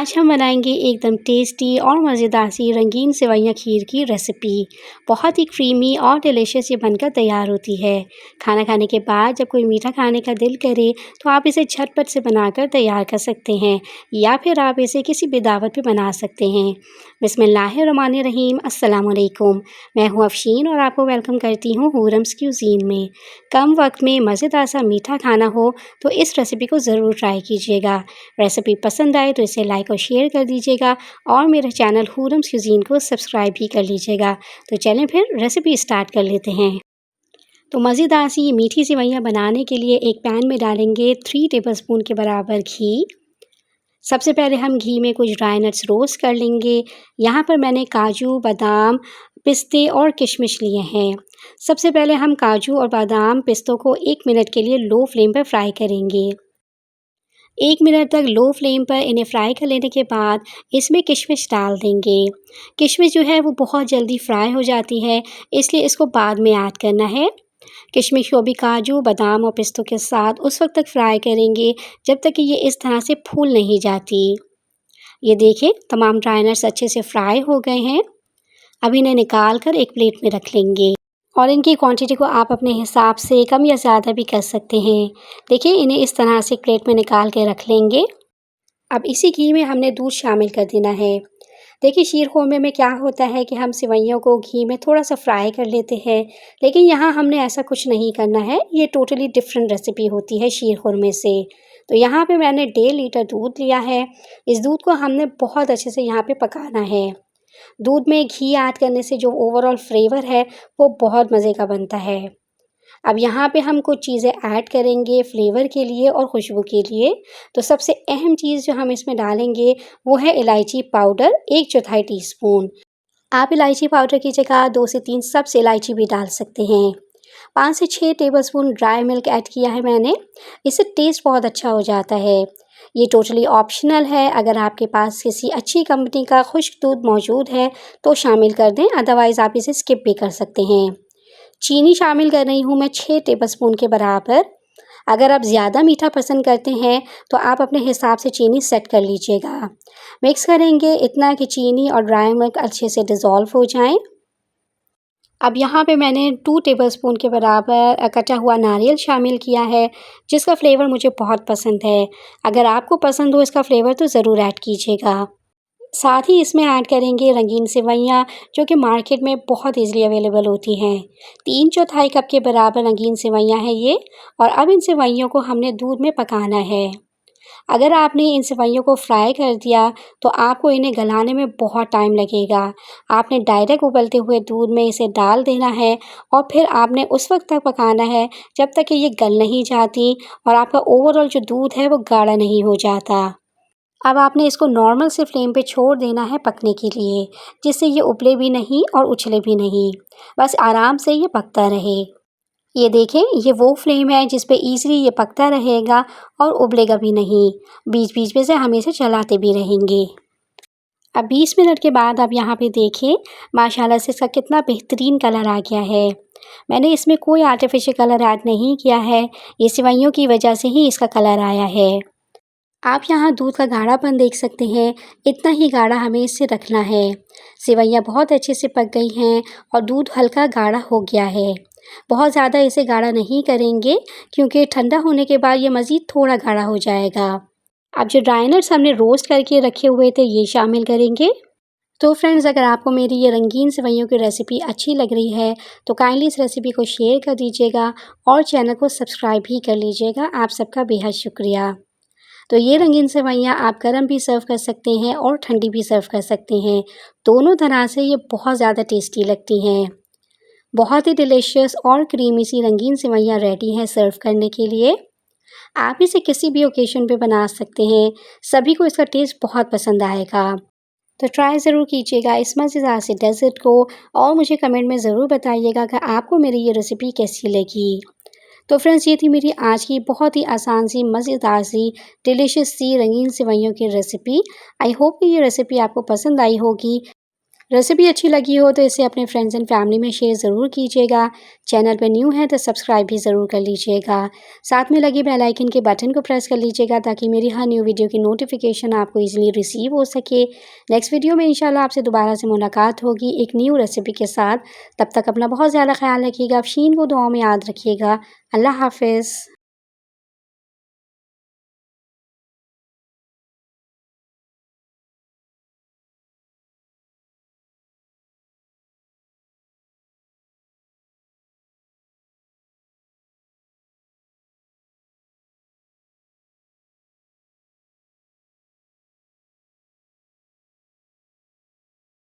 आज हम बनाएंगे एकदम टेस्टी और मज़ेदार सी रंगीन सेवइयाँ खीर की रेसिपी। बहुत ही क्रीमी और डिलीशियस ये बनकर तैयार होती है। खाना खाने के बाद जब कोई मीठा खाने का दिल करे तो आप इसे झटपट से बनाकर तैयार कर सकते हैं या फिर आप इसे किसी भी दावत पे बना सकते हैं। बिस्मिल्लाहिर्रहमानिर्रहीम, अस्सलाम वालेकुम। मैं हूँ अफशीन और आपको वेलकम करती हूँ हूरम्स क्यूज़ीन में। कम वक्त में मज़ेदार सा मीठा खाना हो तो इस रेसिपी को ज़रूर ट्राई कीजिएगा। रेसिपी पसंद आए तो इसे लाइक और शेयर कर दीजिएगा और मेरे चैनल हूरम्स क्यूज़ीन को सब्सक्राइब भी कर लीजिएगा। तो चलें फिर रेसिपी स्टार्ट कर लेते हैं। तो मज़ेदार सी मीठी सेवइयाँ बनाने के लिए एक पैन में डालेंगे 3 टेबलस्पून के बराबर घी। सबसे पहले हम घी में कुछ ड्राई नट्स रोस्ट कर लेंगे। यहाँ पर मैंने काजू, बादाम, पिस्ते और किशमिश लिए हैं। सबसे पहले हम काजू और बादाम, पिस्तों को 1 मिनट के लिए लो फ्लेम पर फ्राई करेंगे। 1 मिनट तक लो फ्लेम पर इन्हें फ्राई कर लेने के बाद इसमें किशमिश डाल देंगे। किशमिश जो है वो बहुत जल्दी फ्राई हो जाती है, इसलिए इसको बाद में ऐड करना है। किशमिश को भी काजू, बादाम और पिस्तों के साथ उस वक्त तक फ्राई करेंगे जब तक कि ये इस तरह से फूल नहीं जाती। ये देखें, तमाम ड्राई नट्स अच्छे से फ्राई हो गए हैं। अब इन्हें निकाल कर एक प्लेट में रख लेंगे और इनकी क्वांटिटी को आप अपने हिसाब से कम या ज़्यादा भी कर सकते हैं। देखिए, इन्हें इस तरह से प्लेट में निकाल के रख लेंगे। अब इसी घी में हमने दूध शामिल कर देना है। देखिए, शीर खुरमे में क्या होता है कि हम सेवइयों को घी में थोड़ा सा फ्राई कर लेते हैं, लेकिन यहाँ हमने ऐसा कुछ नहीं करना है। ये टोटली डिफरेंट रेसिपी होती है शीर खुरमे से। तो यहाँ पे मैंने 1.5 लीटर दूध लिया है। इस दूध को हमने बहुत अच्छे से यहाँ पे पकाना है। दूध में घी ऐड करने से जो ओवरऑल फ्लेवर है वो बहुत मज़े का बनता है। अब यहाँ पे हम कुछ चीज़ें ऐड करेंगे फ्लेवर के लिए और खुशबू के लिए। तो सबसे अहम चीज़ जो हम इसमें डालेंगे वो है इलायची पाउडर, 1/4 टीस्पून। आप इलायची पाउडर की जगह 2 से 3 सब्ज़ इलायची भी डाल सकते हैं। 5 से 6 टेबलस्पून ड्राई मिल्क ऐड किया है मैंने। इससे टेस्ट बहुत अच्छा हो जाता है। ये टोटली ऑप्शनल है। अगर आपके पास किसी अच्छी कंपनी का खुश्क दूध मौजूद है तो शामिल कर दें, अदरवाइज़ आप इसे स्किप भी कर सकते हैं। चीनी शामिल कर रही हूँ मैं 6 टेबलस्पून के बराबर। अगर आप ज़्यादा मीठा पसंद करते हैं तो आप अपने हिसाब से चीनी सेट कर लीजिएगा। मिक्स करेंगे इतना कि चीनी और ड्राई मिल्क अच्छे से डिज़ोल्व हो जाएं। अब यहाँ पे मैंने 2 टेबलस्पून के बराबर कटा हुआ नारियल शामिल किया है, जिसका फ्लेवर मुझे बहुत पसंद है। अगर आपको पसंद हो इसका फ्लेवर तो ज़रूर ऐड कीजिएगा। साथ ही इसमें ऐड करेंगे रंगीन सेवइयाँ, जो कि मार्केट में बहुत ईज़िली अवेलेबल होती हैं। 3/4 कप के बराबर रंगीन सेवइयाँ हैं ये। और अब इन सेवइयों को हमने दूध में पकाना है। अगर आपने इन सेवइयों को फ्राई कर दिया तो आपको इन्हें गलाने में बहुत टाइम लगेगा। आपने डायरेक्ट उबलते हुए दूध में इसे डाल देना है और फिर आपने उस वक्त तक पकाना है जब तक कि ये गल नहीं जाती और आपका ओवरऑल जो दूध है वो गाढ़ा नहीं हो जाता। अब आपने इसको नॉर्मल से फ्लेम पे छोड़ देना है पकने के लिए, जिससे ये उबले भी नहीं और उछले भी नहीं। बस आराम से ये पकता रहे। ये देखें, ये वो फ्लेम है जिस पे ईज़िली ये पकता रहेगा और उबलेगा भी नहीं। बीच-बीच में से हम इसे चलाते भी रहेंगे। अब 20 मिनट के बाद आप यहाँ पे देखें, माशाल्लाह से इसका कितना बेहतरीन कलर आ गया है। मैंने इसमें कोई आर्टिफिशियल कलर ऐड नहीं किया है। ये सेवइयों की वजह से ही इसका कलर आया है। आप यहाँ दूध का गाढ़ापन देख सकते हैं। इतना ही गाढ़ा हमें इसे रखना है। सेवइयाँ बहुत अच्छे से पक गई हैं और दूध हल्का गाढ़ा हो गया है। बहुत ज़्यादा इसे गाढ़ा नहीं करेंगे क्योंकि ठंडा होने के बाद ये मज़ीद थोड़ा गाढ़ा हो जाएगा। अब जो ड्राई नट्स हमने रोस्ट करके रखे हुए थे ये शामिल करेंगे। तो फ्रेंड्स, अगर आपको मेरी ये रंगीन सेवइयों की रेसिपी अच्छी लग रही है तो काइंडली इस रेसिपी को शेयर कर दीजिएगा और चैनल को सब्सक्राइब भी कर लीजिएगा। आप सबका बेहद शुक्रिया। तो ये रंगीन सेवइयाँ आप गरम भी सर्व कर सकते हैं और ठंडी भी सर्व कर सकते हैं। दोनों तरह से ये बहुत ज़्यादा टेस्टी लगती हैं। बहुत ही डिलीशियस और क्रीमी सी रंगीन सेवइयाँ रेडी हैं सर्व करने के लिए। आप इसे किसी भी ओकेशन पे बना सकते हैं। सभी को इसका टेस्ट बहुत पसंद आएगा। तो ट्राई ज़रूर कीजिएगा इस मज़ेदार से डेज़र्ट को और मुझे कमेंट में ज़रूर बताइएगा कि आपको मेरी ये रेसिपी कैसी लगी। तो फ्रेंड्स, ये थी मेरी आज की बहुत ही आसान सी, मज़ेदार सी, डिलीशियस सी रंगीन सेवइयों की रेसिपी। आई होप कि ये रेसिपी आपको पसंद आई होगी। रेसिपी अच्छी लगी हो तो इसे अपने फ्रेंड्स एंड फैमिली में शेयर ज़रूर कीजिएगा। चैनल पर न्यू है तो सब्सक्राइब भी ज़रूर कर लीजिएगा। साथ में लगे बेल आइकन के बटन को प्रेस कर लीजिएगा ताकि मेरी हर न्यू वीडियो की नोटिफिकेशन आपको ईजिली रिसीव हो सके। नेक्स्ट वीडियो में इंशाल्लाह आपसे दोबारा से मुलाकात होगी एक न्यू रेसिपी के साथ। तब तक अपना बहुत ज़्यादा ख्याल रखिएगा। अफशीन को दुआओं में याद रखिएगा। अल्लाह हाफ़िज़।